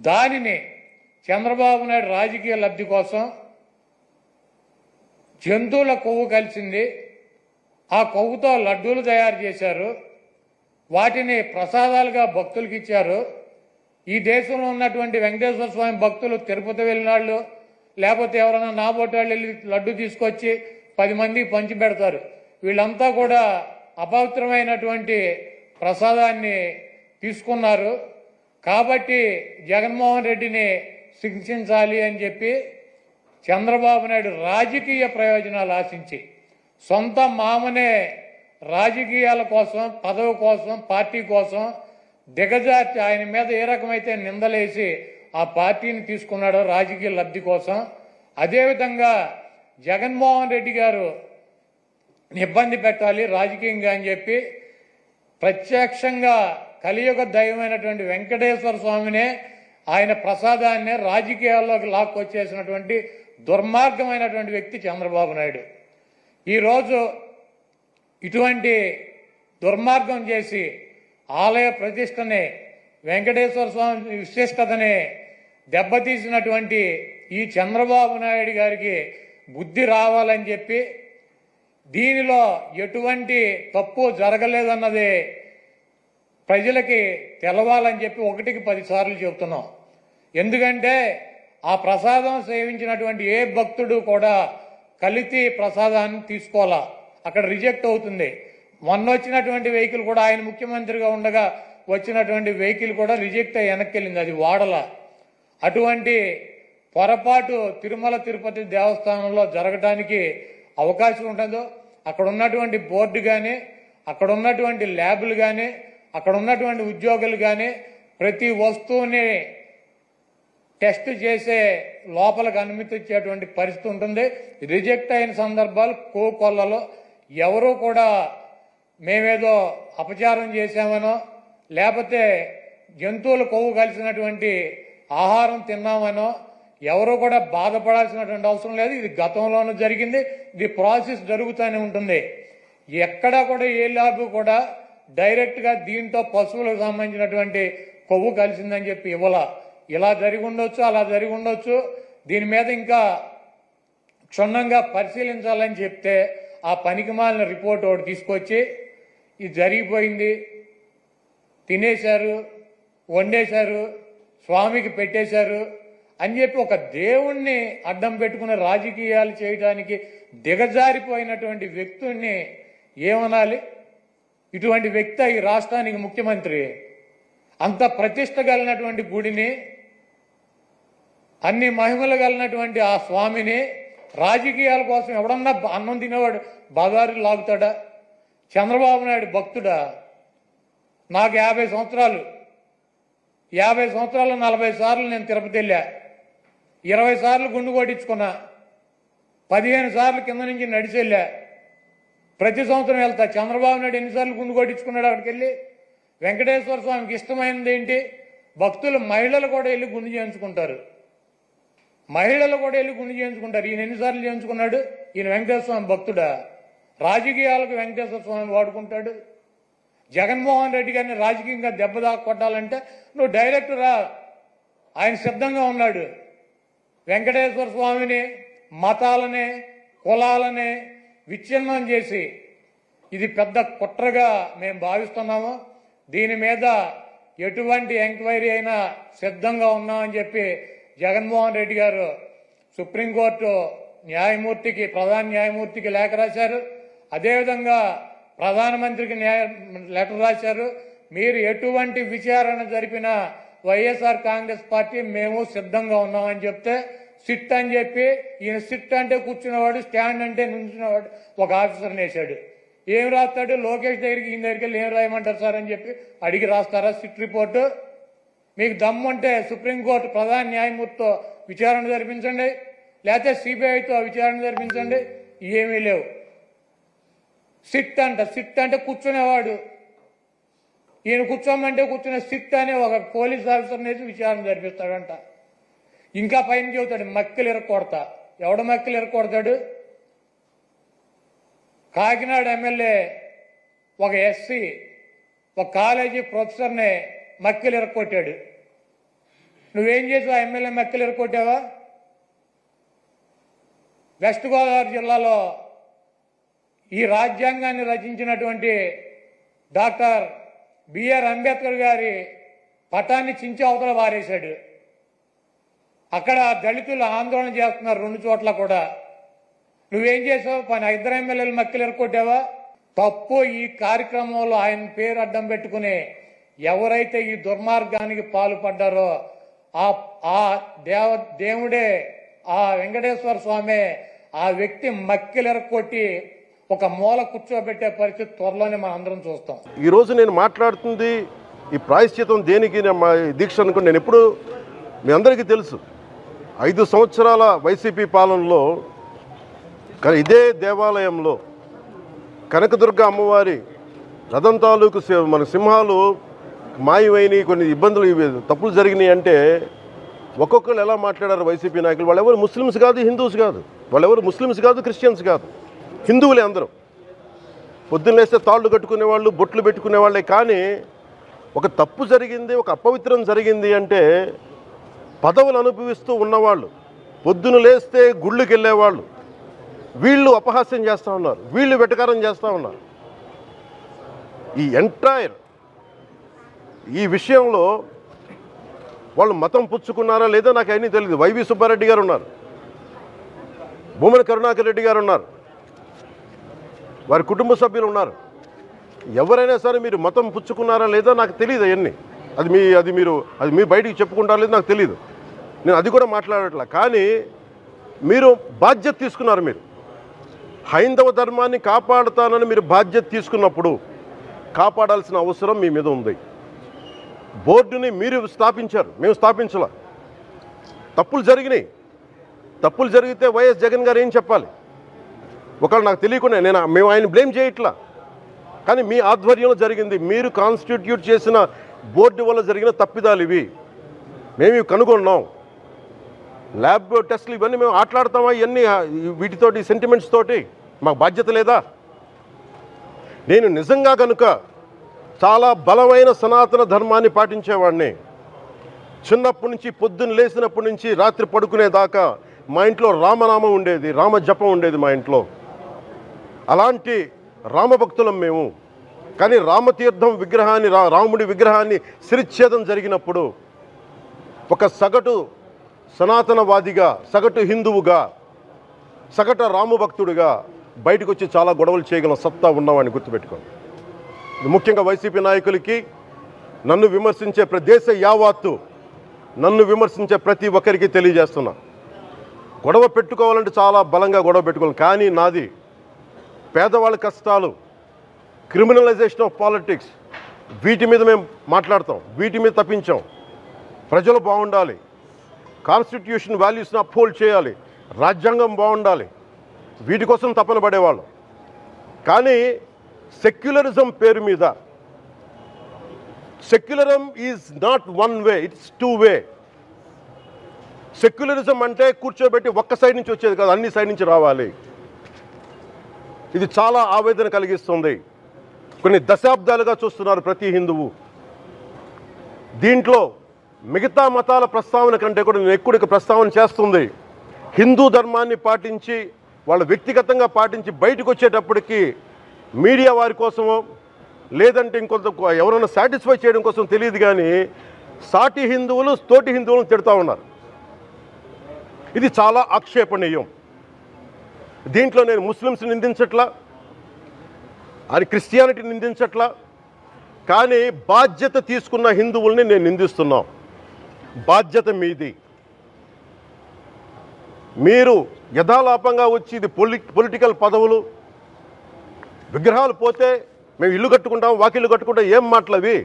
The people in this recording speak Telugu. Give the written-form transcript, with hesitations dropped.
దానిని చంద్రబాబు నాయుడు రాజకీయ లబ్ధి కోసం జంతువుల కొవ్వు కలిసింది, ఆ కొవ్వుతో లడ్డూలు తయారు చేశారు, వాటిని ప్రసాదాలుగా భక్తులకు ఇచ్చారు. ఈ దేశంలో ఉన్నటువంటి వెంకటేశ్వర స్వామి భక్తులు తిరుపతి వెళ్ళినాళ్ళు, లేకపోతే ఎవరైనా నాబోటి వాళ్ళు వెళ్ళి లడ్డు తీసుకొచ్చి 10 మందికి పంచి పెడతారు. వీళ్ళంతా కూడా అపవిత్రమైనటువంటి ప్రసాదాన్ని తీసుకున్నారు. కాబట్టి జగన్మోహన్ రెడ్డిని శిక్షించాలి అని చెప్పి చంద్రబాబు నాయుడు రాజకీయ ప్రయోజనాలు ఆశించి సొంత మామనే రాజకీయాల కోసం, పదవి కోసం, పార్టీ కోసం దిగజార్చి ఆయన మీద ఏ రకమైతే నిందలేసి ఆ పార్టీని తీసుకున్నాడో రాజకీయ లబ్ధి కోసం, అదేవిధంగా జగన్మోహన్ రెడ్డి గారు ఇబ్బంది పెట్టాలి రాజకీయంగా అని చెప్పి ప్రత్యక్షంగా కలియుగ దైవమైనటువంటి వెంకటేశ్వర స్వామినే ఆయన ప్రసాదాన్నే రాజకీయాల్లోకి లాక్కొచ్చేసినటువంటి దుర్మార్గమైనటువంటి వ్యక్తి చంద్రబాబు నాయుడు. ఈరోజు ఇటువంటి దుర్మార్గం చేసి ఆలయ ప్రతిష్టని, వెంకటేశ్వర స్వామి విశిష్టతని దెబ్బతీసినటువంటి ఈ చంద్రబాబు నాయుడు గారికి బుద్ధి రావాలని చెప్పి, దీనిలో ఎటువంటి తప్పు జరగలేదన్నది ప్రజలకి తెలవాలని చెప్పి 1కి 10 సార్లు చెబుతున్నాం. ఎందుకంటే ఆ ప్రసాదం సేవించినటువంటి ఏ భక్తుడు కూడా కల్తీ ప్రసాదాన్ని తీసుకోవాలా, అక్కడ రిజెక్ట్ అవుతుంది. మొన్న వచ్చినటువంటి వెహికల్ కూడా, ఆయన ముఖ్యమంత్రిగా ఉండగా వచ్చినటువంటి వెహికల్ కూడా రిజెక్ట్ అయ్యి వెనక్కి వెళ్ళింది, అది వాడల. అటువంటి పొరపాటు తిరుమల తిరుపతి దేవస్థానంలో జరగడానికి అవకాశం ఉండదు. అక్కడ ఉన్నటువంటి బోర్డు కానీ, అక్కడ ఉన్నటువంటి ల్యాబులు కానీ, అక్కడ ఉన్నటువంటి ఉద్యోగులు కానీ ప్రతి వస్తువుని టెస్ట్ చేసే లోపలికి అనుమతి ఇచ్చేటువంటి పరిస్థితి ఉంటుంది. రిజెక్ట్ అయిన సందర్భాలు కోకొల్లలో ఎవరూ కూడా మేమేదో అపచారం చేశామనో, లేకపోతే జంతువులు కొవ్వు కలిసినటువంటి ఆహారం తిన్నామనో ఎవరూ కూడా బాధపడాల్సినటువంటి అవసరం లేదు. ఇది గతంలోనూ జరిగింది, ఇది ప్రాసెస్ జరుగుతూనే ఉంటుంది. ఎక్కడా కూడా ఏ ల్యాబ్ కూడా డైరెక్ట్గా దీంతో పశువులకు సంబంధించినటువంటి కొవ్వు కలిసిందని చెప్పి ఇవ్వాల. ఇలా జరిగి ఉండొచ్చు, అలా జరిగి ఉండొచ్చు. దీని మీద ఇంకా క్షుణ్ణంగా పరిశీలించాలని చెప్తే ఆ పనికిమాలిన రిపోర్ట్ ఒకటి తీసుకొచ్చి ఇది జరిగిపోయింది, తినేశారు, వండేశారు, స్వామికి పెట్టేశారు అని చెప్పి ఒక దేవుణ్ణి అడ్డం పెట్టుకుని రాజకీయాలు చేయడానికి దిగజారిపోయినటువంటి వ్యక్తుల్ని ఏమనాలి? ఇటువంటి వ్యక్తి ఈ రాష్ట్రానికి ముఖ్యమంత్రి. అంత ప్రతిష్ట కలిగినటువంటి గుడిని, అన్ని మహిమలు కలిగినటువంటి ఆ స్వామిని రాజకీయాల కోసం ఎవడన్నా అన్నం తినేవాడు బజారు లాగుతాడా? చంద్రబాబు నాయుడు భక్తుడా? నాకు 50 సంవత్సరాలు, 50 సంవత్సరాలు 40 సార్లు నేను తిరుపతి వెళ్ళా, 20 సార్లు గుండు కొట్టించుకున్నా, 15 సార్లు కింద నుంచి నడిచి వెళ్ళా, ప్రతి సంవత్సరం వెళ్తా. చంద్రబాబు నాయుడు ఎన్నిసార్లు గుండు కొట్టించుకున్నాడు అక్కడికి వెళ్ళి? వెంకటేశ్వర స్వామికి ఇష్టమైనది ఏంటి? భక్తులు, మహిళలు కూడా వెళ్ళి గుండు చేయించుకుంటారు, మహిళలు కూడా వెళ్ళి గుండు చేయించుకుంటారు. ఈయన ఎన్నిసార్లు చేయించుకున్నాడు? ఈయన వెంకటేశ్వర స్వామి భక్తుడా? రాజకీయాలకు వెంకటేశ్వర స్వామి వాడుకుంటాడు. జగన్మోహన్ రెడ్డి గారిని రాజకీయంగా దెబ్బదాకా కొట్టాలంటే నువ్వు డైరెక్ట్ రా, ఆయన సిద్ధంగా ఉన్నాడు. వెంకటేశ్వర స్వామిని, మతాలని, కులాలని విచ్ఛిన్నం చేసి ఇది పెద్ద కుట్రగా మేము భావిస్తున్నాము. దీని మీద ఎటువంటి ఎంక్వైరీ అయినా సిద్ధంగా ఉన్నామని చెప్పి జగన్మోహన్ రెడ్డి గారు సుప్రీంకోర్టు న్యాయమూర్తికి, ప్రధాన న్యాయమూర్తికి లేఖ రాశారు. అదేవిధంగా ప్రధానమంత్రికి లెటర్ రాశారు. మీరు ఎటువంటి విచారణ జరిపినా వైఎస్ఆర్ కాంగ్రెస్ పార్టీ మేము సిద్ధంగా ఉన్నామని చెప్తే సిట్ అని చెప్పి, ఈయన సిట్ అంటే కూర్చున్నవాడు, స్టాండ్ అంటే నుంచున్నవాడు ఒక ఆఫీసర్ని వేశాడు. ఏం రాస్తాడు? లోకేష్ దగ్గరికి, ఈయన దగ్గరికి వెళ్ళి ఏం రాయమంటారు సార్ అని చెప్పి అడిగి రాస్తారా సిట్ రిపోర్టు? మీకు దమ్ముంటే సుప్రీంకోర్టు ప్రధాన న్యాయమూర్తితో విచారణ జరిపించండి, లేకపోతే సిబిఐతో విచారణ జరిపించండి. ఏమీ లేవు. సిట్ అంటే కూర్చునేవాడు, ఈయన కూర్చోమంటే కూర్చునే సిట్ అనే ఒక పోలీస్ ఆఫీసర్ని వేసి విచారణ జరిపిస్తాడంట. ఇంకా పైన చెబుతాడు మక్కిలు ఇరక్కొడతా. ఎవడ మక్కిలు ఇరక్కొడతాడు? కాకినాడ ఎమ్మెల్యే ఒక ఎస్సీ ఒక కాలేజీ ప్రొఫెసర్ని మక్కిలు ఇరక్కొట్టాడు. నువ్వేం చేసావు? ఎమ్మెల్యే మెక్కలు ఎరుకొట్టావా? వెస్ట్ గోదావరి జిల్లాలో ఈ రాజ్యాంగాన్ని రచించినటువంటి డాక్టర్ బిఆర్ అంబేద్కర్ గారి పటాన్ని చించి అవతల వారేశాడు. అక్కడ దళితులు ఆందోళన చేస్తున్నారు 2 చోట్ల కూడా. నువ్వేం చేసావు? ఇద్దరు ఎమ్మెల్యేలు మక్కలు ఎరుకొట్టావా? తప్పు. ఈ కార్యక్రమంలో ఆయన పేరు అడ్డం పెట్టుకుని ఎవరైతే ఈ దుర్మార్గానికి పాల్పడ్డారో ఆ దేవుడే, ఆ వెంకటేశ్వర స్వామి ఆ వ్యక్తి మక్కలు ఎరక్కొట్టి ఒక మూల కూర్చోబెట్టే పరిస్థితి త్వరలోనే మనం అందరం చూస్తాం. ఈరోజు నేను మాట్లాడుతుంది ఈ ప్రాయశ్చితం దేనికి దీక్ష అనుకుని నేను ఎప్పుడు మీ అందరికీ తెలుసు. 5 సంవత్సరాల వైసీపీ పాలనలో ఇదే దేవాలయంలో కనకదుర్గ అమ్మవారి రథం తాలూకు మన సింహాలు మాయమైనవి, కొన్ని ఇబ్బందులు తప్పులు జరిగినాయి అంటే ఒక్కొక్కరు ఎలా మాట్లాడారు వైసీపీ నాయకులు? వాళ్ళెవరు ముస్లిమ్స్ కాదు, హిందూస్ కాదు, వాళ్ళెవరు ముస్లిమ్స్ కాదు, క్రిస్టియన్స్ కాదు, హిందువులే అందరూ. పొద్దున్న లేస్తే తాళ్ళు కట్టుకునేవాళ్ళు, బొట్లు పెట్టుకునేవాళ్ళే. కానీ ఒక తప్పు జరిగింది, ఒక అపవిత్రం జరిగింది అంటే పదవులు అనుభవిస్తూ ఉన్నవాళ్ళు, పొద్దున లేస్తే గుళ్ళకి వెళ్ళేవాళ్ళు, వీళ్ళు అపహాస్యం చేస్తూ ఉన్నారు, వీళ్ళు వెటకారం చేస్తూ ఉన్నారు. ఈ ఎంటైర్ ఈ విషయంలో వాళ్ళు మతం పుచ్చుకున్నారా లేదా నాకు అవన్నీ తెలియదు. వైవి సుబ్బారెడ్డి గారు ఉన్నారు, భూమన కరుణాకర్ రెడ్డి గారు ఉన్నారు, వారి కుటుంబ సభ్యులు ఉన్నారు. ఎవరైనా సరే మీరు మతం పుచ్చుకున్నారా లేదా నాకు తెలియదు. అవన్నీ అది మీరు బయటికి చెప్పుకుంటారా లేదు నాకు తెలియదు. నేను అది కూడా మాట్లాడట్లా. కానీ మీరు బాధ్యత తీసుకున్నారు. మీరు హైందవ ధర్మాన్ని కాపాడుతానని మీరు బాధ్యత తీసుకున్నప్పుడు కాపాడాల్సిన అవసరం మీ మీద ఉంది. బోర్డుని మీరు స్థాపించారు, మేము స్థాపించాల. తప్పులు జరిగినాయి. తప్పులు జరిగితే వైఎస్ జగన్ గారు ఏం చెప్పాలి? ఒకవేళ నాకు తెలియకుండా మేము ఆయన బ్లేమ్ చేయట్లా. కానీ మీ ఆధ్వర్యంలో జరిగింది, మీరు కాన్స్టిట్యూట్ చేసిన బోర్డు వల్ల జరిగిన తప్పిదాలు ఇవి, మేము ఇవి కనుగొన్నాం. ల్యాబ్ టెస్టులు ఇవన్నీ మేము ఆటలాడతామా? ఇవన్నీ వీటితోటి సెంటిమెంట్స్ తోటి మాకు బాధ్యత లేదా? నేను నిజంగా కనుక చాలా బలమైన సనాతన ధర్మాన్ని పాటించేవాడిని. చిన్నప్పటి నుంచి పొద్దున్న లేచినప్పటి నుంచి రాత్రి పడుకునేదాకా మా ఇంట్లో రామనామం ఉండేది, రామ జపం ఉండేది మా ఇంట్లో. అలాంటి రామభక్తులం మేము. కానీ రామతీర్థం విగ్రహాన్ని, రాముడి విగ్రహాన్ని శిరచ్ఛేదం జరిగినప్పుడు ఒక సగటు సనాతనవాదిగా, సగటు హిందువుగా, సగటు రామభక్తుడిగా బయటకు వచ్చి చాలా గొడవలు చేయగల సత్తా ఉన్నవాడిని గుర్తుపెట్టుకోండి. ముఖ్యంగా వైసీపీ నాయకులకి, నన్ను విమర్శించే దేశ యావత్తు నన్ను విమర్శించే ప్రతి ఒక్కరికి తెలియజేస్తున్నా, గొడవ పెట్టుకోవాలంటే చాలా బలంగా గొడవ పెట్టుకోవాలి. కానీ నాది పేదవాళ్ళ కష్టాలు, క్రిమినలైజేషన్ ఆఫ్ పాలిటిక్స్, వీటి మీద మేము మాట్లాడతాం, వీటి మీద తప్పించాం. ప్రజలు బాగుండాలి, కాన్స్టిట్యూషన్ వాల్యూస్ని అప్హోల్డ్ చేయాలి, రాజ్యాంగం బాగుండాలి, వీటి కోసం తపన పడేవాళ్ళం. కానీ సెక్యులరిజం పేరు మీద, secularism is not one way, it's 2 way. Secularism అంటే కూర్చోబెట్టి ఒక్క సైడ్ నుంచి వచ్చేది కాదు, అన్ని సైడ్ నుంచి రావాలి. ఇది చాలా ఆవేదన కలిగిస్తుంది. కొన్ని దశాబ్దాలుగా చూస్తున్నారు ప్రతి హిందువు. దీంట్లో మిగతా మతాల ప్రస్తావన కంటే కూడా నేను ఎక్కువ ప్రస్తావన చేస్తుంది హిందూ ధర్మాన్ని పాటించి, వాళ్ళు వ్యక్తిగతంగా పాటించి బయటకు వచ్చేటప్పటికి మీడియా వారి కోసమో లేదంటే ఇంకొంత ఎవరైనా సాటిస్ఫై చేయడం కోసం తెలియదు, కానీ సాటి హిందువులు తోటి హిందువులను తిడతా ఉన్నారు. ఇది చాలా ఆక్షేపణీయం. దీంట్లో నేను ముస్లిమ్స్ నిందించట్లా, అది క్రిస్టియానిటీ నిందించట్లా, కానీ బాధ్యత తీసుకున్న హిందువుల్ని నేను నిందిస్తున్నాం. బాధ్యత మీది. మీరు యథాలాపంగా వచ్చి ఇది పొలిటికల్ పదవులు, విగ్రహాలు పోతే మేము ఇల్లు కట్టుకుంటాం, వాకిళ్ళు కట్టుకుంటాం, ఏం మాటలవి?